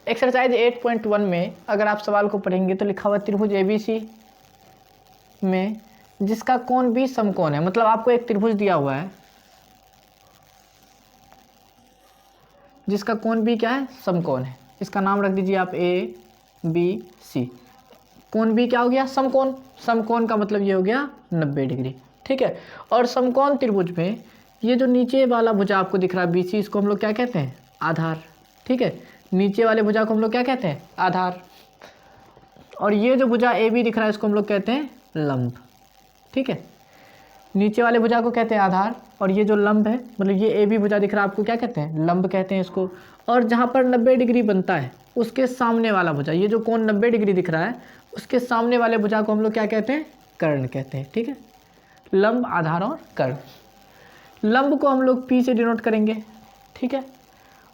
Exercise 8.1 में अगर आप सवाल को पढ़ेंगे तो लिखा हुआ त्रिभुज ABC में जिसका कोण भी समकोण है, मतलब आपको एक त्रिभुज दिया हुआ है जिसका कोण भी क्या है, समकोण है। इसका नाम रख दीजिए आप ABC। कोण भी क्या हो गया, समकोण। समकोण का मतलब ये हो गया 90 डिग्री, ठीक है। और समकोण त्रिभुज में ये जो नीचे वाला भुजा आपको दिख रहा है BC, इसको हम लोग क्या कहते हैं, आधार, ठीक है। नीचे वाले भुजा को हम लोग क्या कहते हैं, आधार। और ये जो भुजा AB दिख रहा है इसको हम लोग कहते हैं लंब, ठीक है। नीचे वाले भुजा को कहते हैं आधार और ये जो लंब है, मतलब ये AB भुजा दिख रहा है आपको क्या कहते हैं, लंब कहते हैं इसको। और जहाँ पर 90 डिग्री बनता है उसके सामने वाला भुजा, ये जो कोण 90 डिग्री दिख रहा है उसके सामने वाले भुजा को हम लोग क्या कहते हैं, कर्ण कहते हैं, ठीक है। लंब, आधार और कर्ण। लंब को हम लोग P से डिनोट करेंगे, ठीक है,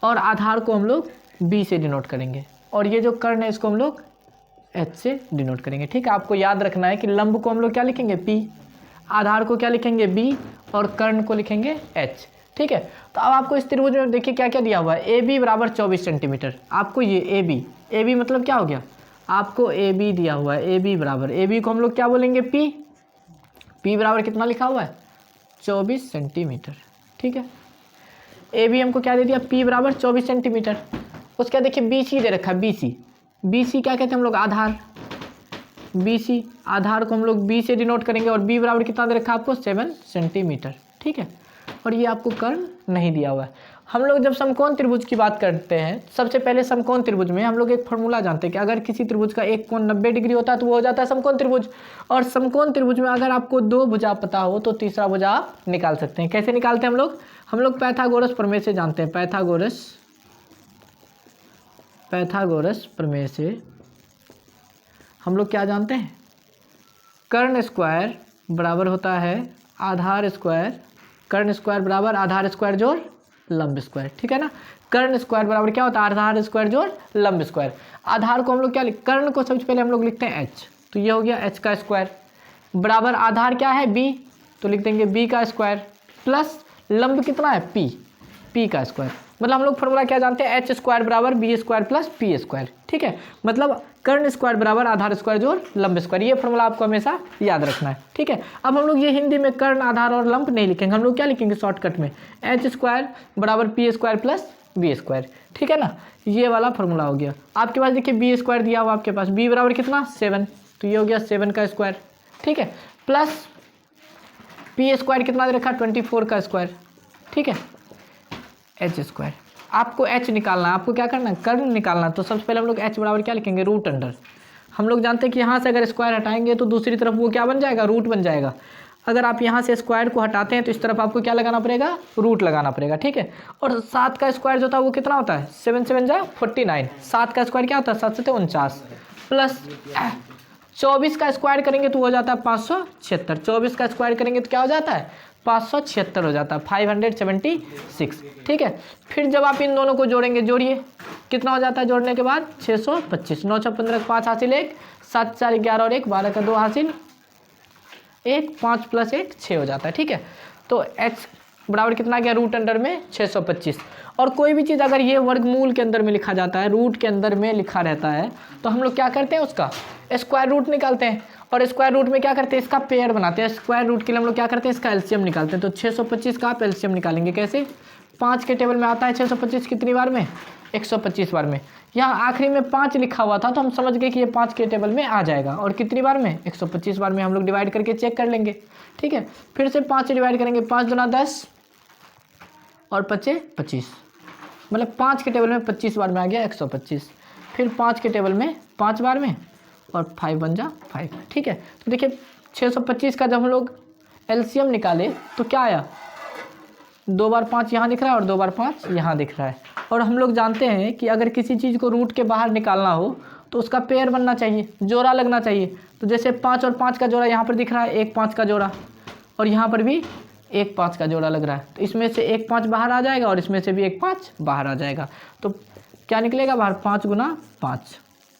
और आधार को हम लोग B से डिनोट करेंगे, और ये जो कर्ण है इसको हम लोग H से डिनोट करेंगे, ठीक है। आपको याद रखना है कि लंब को हम लोग क्या लिखेंगे, P, आधार को क्या लिखेंगे, B, और कर्ण को लिखेंगे H, ठीक है। तो अब आपको इस त्रिभुज में देखिए क्या क्या दिया हुआ है, AB बराबर 24 सेंटीमीटर। आपको ये AB मतलब क्या हो गया, आपको AB दिया हुआ है, AB बराबर, AB को हम लोग क्या बोलेंगे, P बराबर कितना लिखा हुआ है, 24 सेंटीमीटर, ठीक है। AB हमको क्या दे दिया, P बराबर 24 सेंटीमीटर। उसके बाद देखिए BC दे रखा है, BC क्या कहते हैं हम लोग, आधार। BC आधार को हम लोग B से डिनोट करेंगे और B बराबर कितना दे रखा है आपको, 7 सेंटीमीटर, ठीक है। और ये आपको कर्ण नहीं दिया हुआ है। हम लोग जब समकोण त्रिभुज की बात करते हैं, सबसे पहले समकोण त्रिभुज में हम लोग एक फॉर्मूला जानते हैं कि अगर किसी त्रिभुज का एक कोण 90 डिग्री होता है तो वो हो जाता है समकोण त्रिभुज। और समकोण त्रिभुज में अगर आपको दो भुजा पता हो तो तीसरा भुजा आप निकाल सकते हैं। कैसे निकालते हैं हम लोग पाइथागोरस प्रमेय से जानते हैं। पाइथागोरस प्रमेय से हम लोग क्या जानते हैं, कर्ण स्क्वायर बराबर होता है आधार स्क्वायर, कर्ण स्क्वायर बराबर आधार स्क्वायर जोड़ लंब स्क्वायर, ठीक है ना। कर्ण स्क्वायर बराबर क्या होता है, आधार स्क्वायर जोड़ लंब स्क्वायर। आधार को हम लोग क्या कर्ण को सबसे पहले हम लोग लिखते हैं H, तो ये हो गया H का स्क्वायर, बराबर आधार क्या है B, तो लिख देंगे B का स्क्वायर, प्लस लंब कितना है P का स्क्वायर। मतलब हम लोग फॉर्मूला क्या जानते हैं, H स्क्वायर बराबर B square plus P square, ठीक है। मतलब कर्ण स्क्वायर बराबर आधार स्क्वायर जोड़ लंब स्क्वायर, ये फॉर्मूला आपको हमेशा याद रखना है, ठीक है। अब हम लोग ये हिंदी में कर्ण, आधार और लंब नहीं लिखेंगे, हम लोग क्या लिखेंगे शॉर्टकट में, H स्क्वायर बराबर P square plus B square, ठीक है ना। ये वाला फॉर्मूला हो गया। आपके पास देखिए B स्क्वायर दिया हुआ आपके पास, B बराबर कितना 7, तो ये हो गया 7 का स्क्वायर, ठीक है, प्लस P स्क्वायर कितना दे रखा 24 का स्क्वायर, ठीक है। H स्क्वायर, आपको H निकालना है, आपको क्या करना है, कर्ण निकालना है। तो सबसे पहले हम लोग H बराबर क्या लिखेंगे, रूट अंडर। हम लोग जानते हैं कि यहाँ से अगर स्क्वायर हटाएंगे तो दूसरी तरफ वो क्या बन जाएगा, रूट बन जाएगा। अगर आप यहाँ से स्क्वायर को हटाते हैं तो इस तरफ आपको क्या लगाना पड़ेगा, रूट लगाना पड़ेगा, ठीक है। और 7 का स्क्वायर जो था वो कितना होता है, 7 7 जा 49, 7 का स्क्वायर क्या होता है 7 7 49, प्लस 24 का स्क्वायर करेंगे तो हो जाता है 576, 24 का स्क्वायर करेंगे तो क्या हो जाता है 576 हो जाता है, 576, ठीक है। फिर जब आप इन दोनों को जोड़ेंगे, जोड़िए कितना हो जाता है, जोड़ने के बाद 625, 9 6 15 5 हासिल 1, 7 4 11 और 1 12 का 2 हासिल 1, 5 प्लस 1 6 हो जाता है, ठीक है। तो H बराबर कितना गया, रूट अंडर में 625। और कोई भी चीज़ अगर ये वर्गमूल के अंदर में लिखा जाता है, रूट के अंदर में लिखा रहता है, तो हम लोग क्या करते हैं, उसका स्क्वायर रूट निकालते हैं। और स्क्वायर रूट में क्या करते हैं, इसका पेयर बनाते हैं। स्क्वायर रूट के लिए हम लोग क्या करते हैं, इसका एलसीएम निकालते हैं। तो 625 का आप एलसीएम निकालेंगे कैसे, 5 के टेबल में आता है 625 कितनी बार में, 125 बार में। यहाँ आखिरी में 5 लिखा हुआ था तो हम समझ गए कि ये 5 के टेबल में आ जाएगा। और कितनी बार में, 125 बार में। हम लोग डिवाइड करके चेक कर लेंगे, ठीक है। फिर से 5 से डिवाइड करेंगे, 5 दूना 10 और 5 25, मतलब 5 के टेबल में 25 बार में आ गया 125। फिर 5 के टेबल में 5 बार में और 5 बन जा 5, ठीक है। तो देखिए 625 का जब हम लोग एलसीएम निकाले तो क्या आया, 2 बार 5 यहाँ दिख रहा है और 2 बार 5 यहाँ दिख रहा है। और हम लोग जानते हैं कि अगर किसी चीज़ को रूट के बाहर निकालना हो तो उसका पेयर बनना चाहिए, जोड़ा लगना चाहिए। तो जैसे 5 और 5 का जोड़ा यहाँ पर दिख रहा है, 1 5 का जोड़ा, और यहाँ पर भी 1 5 का जोड़ा लग रहा है। तो इसमें से 1 5 बाहर आ जाएगा और इसमें से भी 1 5 बाहर आ जाएगा। तो क्या निकलेगा बाहर, 5 गुना 5।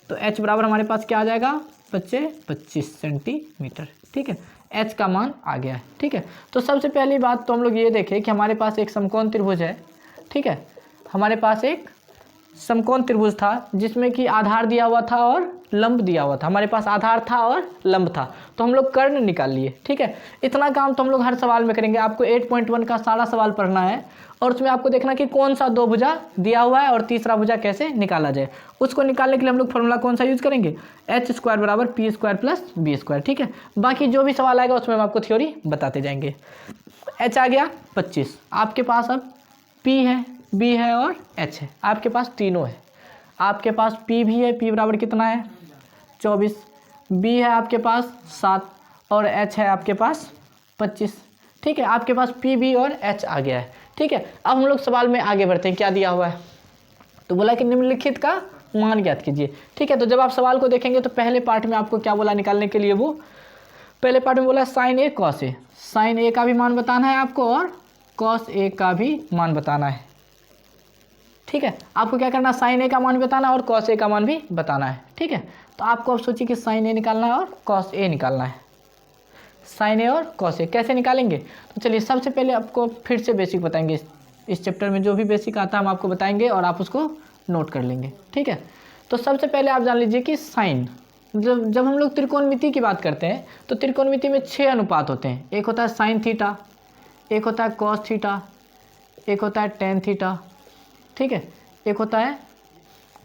तो H बराबर हमारे पास क्या आ जाएगा, 25 सेंटीमीटर, ठीक है। H का मान आ गया है, ठीक है। तो सबसे पहली बात तो हम लोग ये देखें कि हमारे पास एक समकोण त्रिभुज है, ठीक है। हमारे पास एक समकोण त्रिभुज था जिसमें कि आधार दिया हुआ था और लंब दिया हुआ था। हमारे पास आधार था और लंब था, तो हम लोग कर्ण निकाल लिए। ठीक है, इतना काम तो हम लोग हर सवाल में करेंगे। आपको 8.1 का सारा सवाल पढ़ना है और उसमें आपको देखना कि कौन सा दो भुजा दिया हुआ है और तीसरा भुजा कैसे निकाला जाए। उसको निकालने के लिए हम लोग फॉर्मूला कौन सा यूज़ करेंगे, h² = p² + b²। ठीक है, बाकी जो भी सवाल आएगा उसमें हम आपको थ्योरी बताते जाएंगे। h आ गया 25, आपके पास अब p है, b है और h है, आपके पास तीनों है। आपके पास p भी है, p बराबर कितना है 24, b है आपके पास 7 और h है आपके पास 25। ठीक है, आपके पास p, b और h आ गया है। ठीक है, अब हम लोग सवाल में आगे बढ़ते हैं। क्या दिया हुआ है, तो बोला कि निम्नलिखित का मान ज्ञात कीजिए। ठीक है, तो जब आप सवाल को देखेंगे तो पहले पार्ट में आपको क्या बोला निकालने के लिए, वो पहले पार्ट में बोला sin a cos a, sin a का भी मान बताना है आपको और cos a का भी मान बताना है। ठीक है, आपको क्या करना, sin a का मान बताना है और cos a का मान भी बताना है। ठीक है, तो आपको अब सोचिए कि sin a निकालना है और cos a निकालना है। sin a और cos a कैसे निकालेंगे, तो चलिए सबसे पहले आपको फिर से बेसिक बताएंगे। इस चैप्टर में जो भी बेसिक आता है हम आपको बताएंगे और आप उसको नोट कर लेंगे। ठीक है, तो सबसे पहले आप जान लीजिए कि साइन, जब हम लोग त्रिकोणमिति की बात करते हैं तो त्रिकोणमिति में 6 अनुपात होते हैं। एक होता है साइन थीटा, एक होता है कॉस थीटा, एक होता है टेन थीटा, ठीक है, एक होता है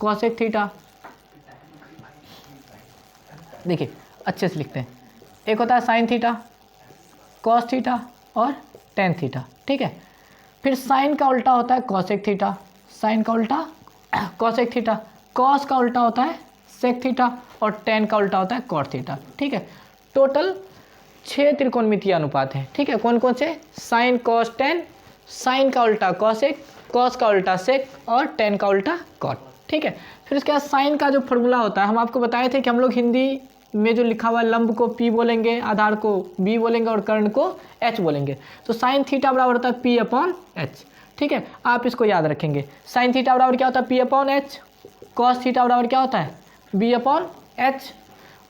कॉसेक थीटा। देखिए अच्छे से लिखते हैं, एक होता है साइन थीटा, कॉस थीटा और टेन थीटा। ठीक है, फिर साइन का उल्टा होता है कॉसेक थीटा, साइन का उल्टा कॉसेक थीटा, कॉस का उल्टा होता है सेक थीटा और टेन का उल्टा होता है कॉट थीटा। ठीक है, टोटल 6 त्रिकोणमितीय अनुपात हैं। ठीक है, कौन कौन से, साइन कॉस टेन, साइन का उल्टा कॉसेक, कॉस का उल्टा सेक और टेन का उल्टा कॉट। ठीक है, फिर उसके बाद साइन का जो फॉर्मूला होता है, हम आपको बताए थे कि हम लोग हिंदी में जो लिखा हुआ है लंब को p बोलेंगे, आधार को b बोलेंगे और कर्ण को h बोलेंगे। तो साइन थीटा बराबर होता है p/h। ठीक है, आप इसको याद रखेंगे। साइन थीटा बराबर क्या होता है p/h, कॉस थीटा बराबर क्या होता है b/h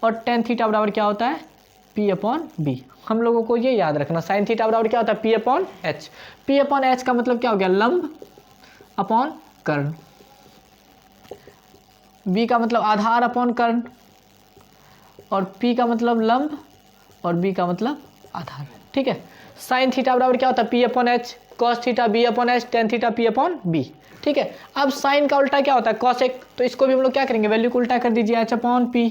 और टेन थीटा बराबर क्या होता है p/b। हम लोगों को ये याद रखना, साइन थीटा बराबर क्या होता है p/h। p/h का मतलब क्या हो गया, लंब अपॉन कर्ण, b का मतलब आधार अपॉन कर्ण और p का मतलब लंब और b का मतलब आधार। ठीक है, साइन थीटा बराबर क्या होता है p/h, cos theta b/h, tan theta p/b। ठीक है, अब साइन का उल्टा क्या होता है कॉसेक, तो इसको भी हम लोग क्या करेंगे, वैल्यू को उल्टा कर दीजिए h/p।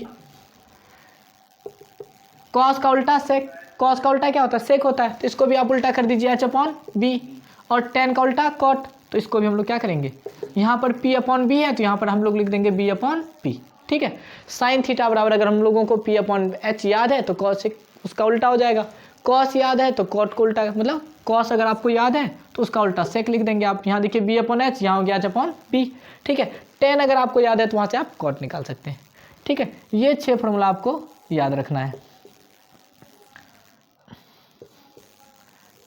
कॉस का उल्टा सेक, कॉस का उल्टा क्या होता है सेक होता है, तो इसको भी आप उल्टा कर दीजिए h/b। और टेन का उल्टा कॉट, तो इसको भी हम लोग क्या करेंगे, यहाँ पर p/b है तो यहाँ पर हम लोग लिख देंगे b/p। ठीक है, साइन थीटा बराबर अगर हम लोगों को p/h याद है तो कॉसेक उसका उल्टा हो जाएगा, कॉस याद है तो कॉट को उल्टा, मतलब कॉस अगर आपको याद है तो उसका उल्टा सेक लिख देंगे आप। यहाँ देखिए b/h, यहाँ हो गया h/p। ठीक है, टेन अगर आपको याद है तो वहाँ से आप कॉट निकाल सकते हैं। ठीक है, ये 6 फॉर्मूला आपको याद रखना है।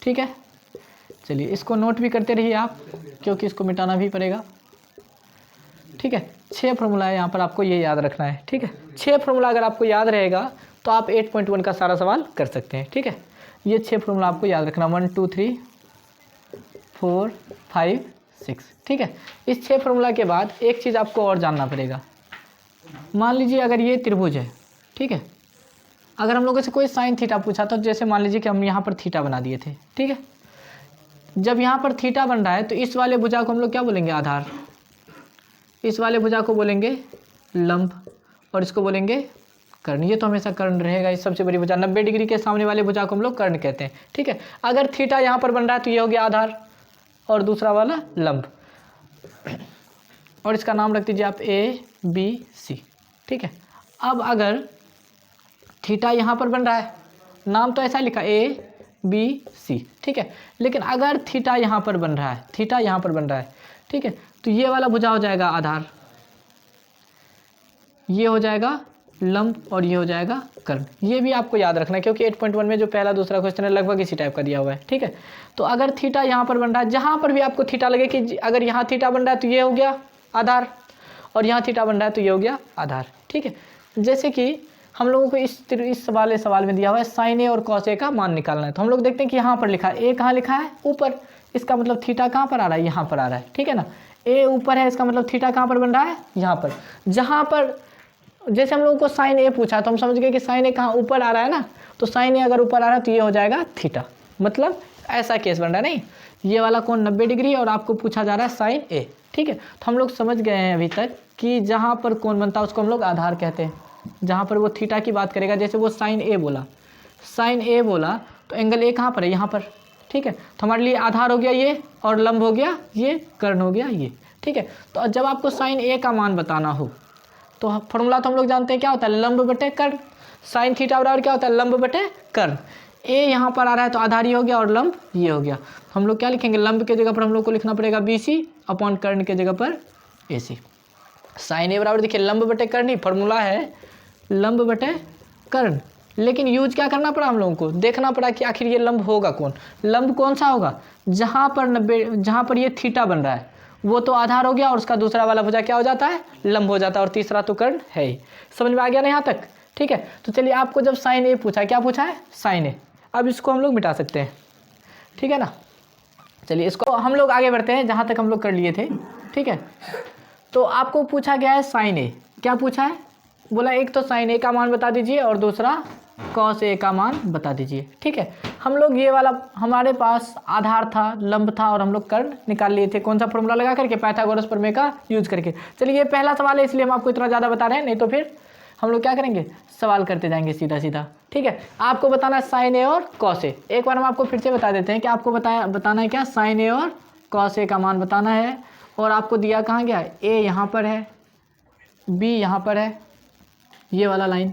ठीक है, चलिए इसको नोट भी करते रहिए आप, क्योंकि इसको मिटाना भी पड़ेगा। ठीक है, 6 फॉर्मूला है यहाँ पर, आपको ये याद रखना है। ठीक है, 6 फॉर्मूला अगर आपको याद रहेगा तो आप 8.1 का सारा सवाल कर सकते हैं। ठीक है, ये 6 फॉर्मूला आपको याद रखना, 1 2 3 4 5 6। ठीक है, इस 6 फॉर्मूला के बाद एक चीज़ आपको और जानना पड़ेगा। मान लीजिए अगर ये त्रिभुज है, ठीक है, अगर हम लोगों से कोई साइन थीटा पूछा तो जैसे मान लीजिए कि हम यहाँ पर थीटा बना दिए थे। ठीक है, जब यहाँ पर थीटा बन रहा है तो इस वाले भुजा को हम लोग क्या बोलेंगे, आधार, इस वाले भुजा को बोलेंगे लंब और इसको बोलेंगे कर्ण। ये तो हमेशा कर्ण रहेगा, इस सबसे बड़ी भुजा 90 डिग्री के सामने वाले भुजा को हम लोग कर्ण कहते हैं। ठीक है, अगर थीटा यहाँ पर बन रहा है तो ये हो गया आधार और दूसरा वाला लंब, और इसका नाम रख दीजिए आप ABC। ठीक है, अब अगर थीटा यहाँ पर बन रहा है, नाम तो ऐसा लिखा ABC। ठीक है, लेकिन अगर थीटा यहाँ पर बन रहा है, थीटा यहाँ पर बन रहा है, ठीक है, तो ये वाला भुजा हो जाएगा आधार, ये हो जाएगा लंब और ये हो जाएगा कर्ण। ये भी आपको याद रखना है क्योंकि 8.1 में जो पहला दूसरा क्वेश्चन है लगभग इसी टाइप का दिया हुआ है। ठीक है, तो अगर थीटा यहाँ पर बन रहा है, जहाँ पर भी आपको थीटा लगे कि अगर यहाँ थीटा बन रहा है तो ये हो गया आधार और यहाँ थीटा बन रहा है तो ये हो गया आधार। ठीक है, जैसे कि हम लोगों को इस सवाल में दिया हुआ है साइन ए और कॉस ए का मान निकालना है, तो हम लोग देखते हैं कि यहाँ पर लिखा है, ए कहाँ लिखा है ऊपर, इसका मतलब थीटा कहाँ पर आ रहा है, यहाँ पर आ रहा है। ठीक है ना, ए ऊपर है, इसका मतलब थीटा कहाँ पर बन रहा है, यहाँ पर। जहाँ पर जैसे हम लोगों को साइन ए पूछा तो हम समझ गए कि साइन ए कहाँ ऊपर आ रहा है ना, तो साइन ए अगर ऊपर आ रहा है तो ये हो जाएगा थीटा, मतलब ऐसा केस बन रहा है। नहीं, ये वाला कोण 90 डिग्री और आपको पूछा जा रहा है साइन ए, ठीक है। तो हम लोग समझ गए हैं अभी तक कि जहाँ पर कोण बनता है उसको हम लोग आधार कहते हैं। जहाँ पर वो थीटा की बात करेगा, जैसे वो साइन ए बोला, साइन ए बोला तो एंगल ए कहाँ पर है, यहाँ पर, ठीक है। तो हमारे लिए आधार हो गया ये, और लंब हो गया ये, कर्ण हो गया ये, ठीक है। तो जब आपको साइन ए का मान बताना हो तो फॉर्मूला तो हम लोग जानते हैं क्या होता है, लंब बटे कर्ण। साइन थीटा बराबर क्या होता है, लंब बटे कर्ण। ए यहाँ पर आ रहा है तो आधार ये हो गया और लंब ये हो गया। हम लोग क्या लिखेंगे, लंब के जगह पर हम लोग को लिखना पड़ेगा BC अपॉन कर्ण के जगह पर AC। साइन ए बराबर देखिए लंब बटे कर्ण ही फॉर्मूला है, लंब बटे कर्ण। लेकिन यूज क्या करना पड़ा, हम लोगों को देखना पड़ा कि आखिर ये लंब होगा कौन, लंब कौन सा होगा, जहाँ पर ये थीटा बन रहा है वो तो आधार हो गया और उसका दूसरा वाला भुजा क्या हो जाता है, लंब हो जाता है, और तीसरा तो कर्ण है ही। समझ में आ गया ना यहाँ तक, ठीक है। तो चलिए आपको जब साइन ए पूछा, क्या पूछा है, साइन ए। अब इसको हम लोग मिटा सकते हैं, ठीक है ना। चलिए इसको हम लोग आगे बढ़ते हैं जहाँ तक हम लोग कर लिए थे, ठीक है। तो आपको पूछा गया है साइन ए, क्या पूछा है, बोला एक तो साइन ए का मान बता दीजिए और दूसरा कॉस ए का मान बता दीजिए, ठीक है। हम लोग ये वाला, हमारे पास आधार था, लंब था, और हम लोग कर्ण निकाल लिए थे, कौन सा फॉर्मूला लगा करके, पाइथागोरस प्रमेय का यूज करके। चलिए ये पहला सवाल है इसलिए हम आपको इतना ज़्यादा बता रहे हैं, नहीं तो फिर हम लोग क्या करेंगे, सवाल करते जाएंगे सीधा सीधा, ठीक है। आपको बताना है साइन ए और कॉस ए। एक बार हम आपको फिर से बता देते हैं कि आपको बताना है क्या, साइन ए और कॉस ए का मान बताना है। और आपको दिया कहाँ गया, ए यहाँ पर है, बी यहाँ पर है, ये वाला लाइन,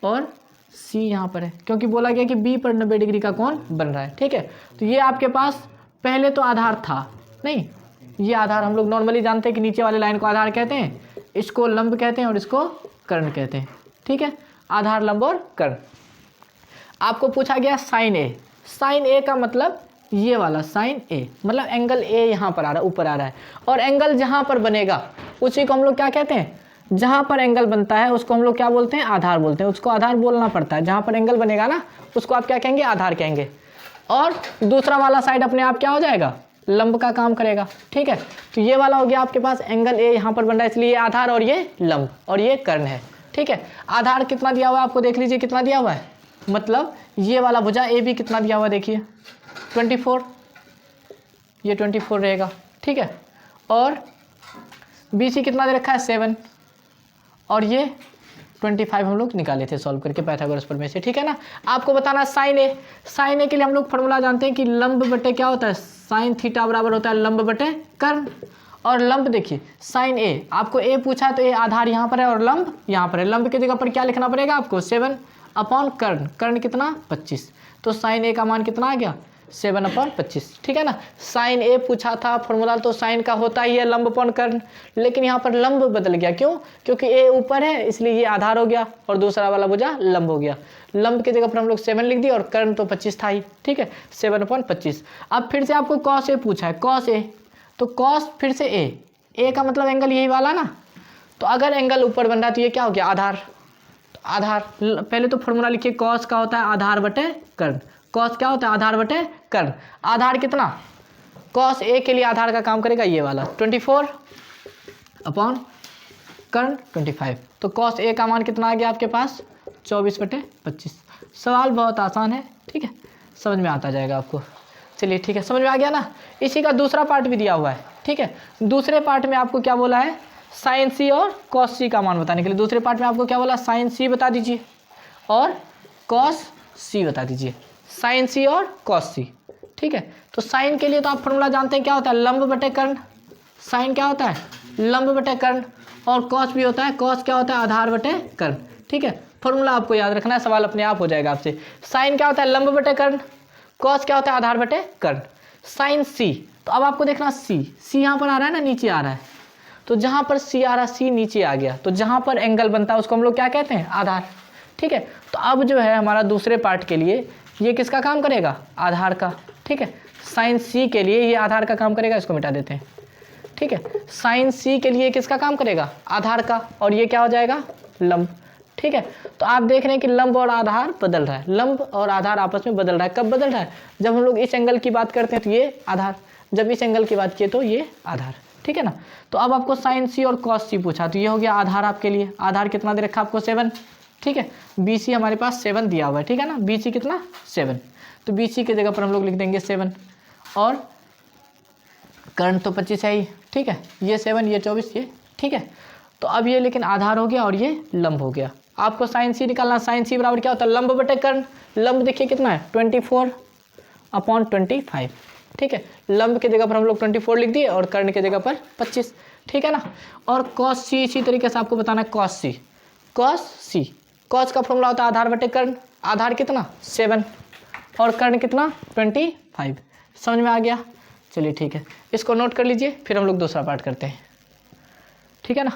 और सी यहाँ पर है, क्योंकि बोला गया कि बी पर 90 डिग्री का कोण बन रहा है, ठीक है। तो ये आपके पास पहले तो आधार था, नहीं ये आधार हम लोग नॉर्मली जानते हैं कि नीचे वाले लाइन को आधार कहते हैं, इसको लंब कहते हैं और इसको कर्ण कहते हैं, ठीक है। आधार, लंब और कर्ण। आपको पूछा गया साइन ए, साइन ए का मतलब ये वाला साइन ए, मतलब एंगल ए यहाँ पर आ रहा है, ऊपर आ रहा है, और एंगल जहाँ पर बनेगा उसी को हम लोग क्या कहते हैं, जहाँ पर एंगल बनता है उसको हम लोग क्या बोलते हैं, आधार बोलते हैं। उसको आधार बोलना पड़ता है, जहाँ पर एंगल बनेगा ना उसको आप क्या कहेंगे, आधार कहेंगे। और दूसरा वाला साइड अपने आप क्या हो जाएगा, लंब का काम करेगा, ठीक है। तो ये वाला हो गया आपके पास, एंगल ए यहाँ पर बन रहा है इसलिए ये आधार और ये लंब और ये कर्ण है, ठीक है। आधार कितना दिया हुआ है आपको देख लीजिए, कितना दिया हुआ है, मतलब ये वाला भुजा ए बी कितना दिया हुआ है देखिए 24, ये 24 रहेगा, ठीक है। और BC कितना दे रखा है 7, और ये 25 हम लोग निकाले थे सॉल्व करके पाइथागोरस प्रमेय से, ठीक है ना। आपको बताना साइन ए, साइन ए के लिए हम लोग फॉर्मूला जानते हैं कि लंब बटे क्या होता है, साइन थीटा बराबर होता है लंब बटे कर्ण। और लंब देखिए साइन ए, आपको ए पूछा है तो ए आधार यहाँ पर है और लंब यहाँ पर है। लंब की जगह पर क्या लिखना पड़ेगा आपको, 7 अपॉन कर्ण, कर्ण कितना 25, तो साइन ए का मान कितना आ गया 7/25, ठीक है ना। साइन ए पूछा था, फॉर्मूला तो साइन का होता ही है लंब अपॉन कर्ण, लेकिन यहाँ पर लंब बदल गया, क्यों, क्योंकि ए ऊपर है इसलिए ये आधार हो गया और दूसरा वाला भुजा लंब हो गया। लंब की जगह पर हम लोग 7 लिख दिए और कर्ण तो 25 था ही, ठीक है, 7/25। अब फिर से आपको कॉस ए पूछा है, कॉस ए, तो कॉस फिर से ए का मतलब एंगल यही वाला ना, तो अगर एंगल ऊपर बन रहा है तो ये क्या हो गया, आधार। तो आधार, पहले तो फॉर्मूला लिखिए, कॉस का होता है आधार बटे कर्ण, कॉस क्या होता है आधार बटे कर्ण। आधार कितना, कॉस ए के लिए आधार का काम करेगा ये वाला 24 अपॉन कर्ण 25, तो कॉस ए का मान कितना आ गया आपके पास 24/25। सवाल बहुत आसान है, ठीक है, समझ में आता जाएगा आपको। चलिए ठीक है, समझ में आ गया ना। इसी का दूसरा पार्ट भी दिया हुआ है, ठीक है। दूसरे पार्ट में आपको क्या बोला है, साइन सी और कॉस सी का मान बताने के लिए दूसरे पार्ट में आपको क्या बोला, साइन सी बता दीजिए और कॉस सी बता दीजिए, साइन सी और कॉस सी, ठीक है। तो साइन के लिए तो आप फॉर्मूला जानते हैं क्या होता है, लंब बटे कर्ण। साइन क्या होता है, लंब बटे कर्ण, और कॉस भी होता है, कॉस क्या होता है आधार बटे कर्ण, ठीक है। फॉर्मूला आपको याद रखना है, सवाल अपने आप हो जाएगा आपसे। साइन क्या होता है लंब बटे कर्ण, कॉस क्या होता है आधार बटे कर्ण। साइन सी, तो अब आपको देखना सी यहाँ पर आ रहा है ना, नीचे आ रहा है, तो जहाँ पर सी आ रहा है सी नीचे आ गया, तो जहाँ पर एंगल बनता है उसको हम लोग क्या कहते हैं, आधार, ठीक है। तो अब जो है हमारा दूसरे पार्ट के लिए ये किसका काम करेगा, आधार का, ठीक है। साइन सी के लिए ये आधार का काम करेगा, इसको मिटा देते हैं, ठीक है। साइन सी के लिए किसका काम करेगा, आधार का, और ये क्या हो जाएगा लंब, ठीक है। तो आप देख रहे हैं कि लंब और आधार बदल रहा है, लंब और आधार आपस में बदल रहा है। कब बदल रहा है, जब हम लोग इस एंगल की बात करते हैं तो ये आधार, जब इस एंगल की बात किए तो ये आधार, ठीक है ना। तो अब आपको साइन सी और कॉस सी पूछा, तो ये हो गया आधार आपके लिए। आधार कितना दे रखा आपको 7, ठीक है। बी सी हमारे पास 7 दिया हुआ है, ठीक है ना। बी सी कितना 7, तो बी सी की जगह पर हम लोग लिख देंगे 7 और कर्ण तो 25 है ही, ठीक है। ये 7 ये 24 ये, ठीक है। तो अब ये लेकिन आधार हो गया और ये लंब हो गया। आपको साइन सी निकालना, साइन सी बराबर क्या होता है लंब बटे कर्ण। लंब देखिए कितना है 24/25, ठीक है। लंब की जगह पर हम लोग 24 लिख दिए और कर्ण की जगह पर 25, ठीक है ना। और कॉस सी इसी तरीके से आपको बताना है कॉस सी। कॉस का फॉर्मूला होता है आधार बटे कर्ण। आधार कितना 7 और कर्ण कितना 25। समझ में आ गया, चलिए ठीक है, इसको नोट कर लीजिए, फिर हम लोग दूसरा पार्ट करते हैं, ठीक है ना।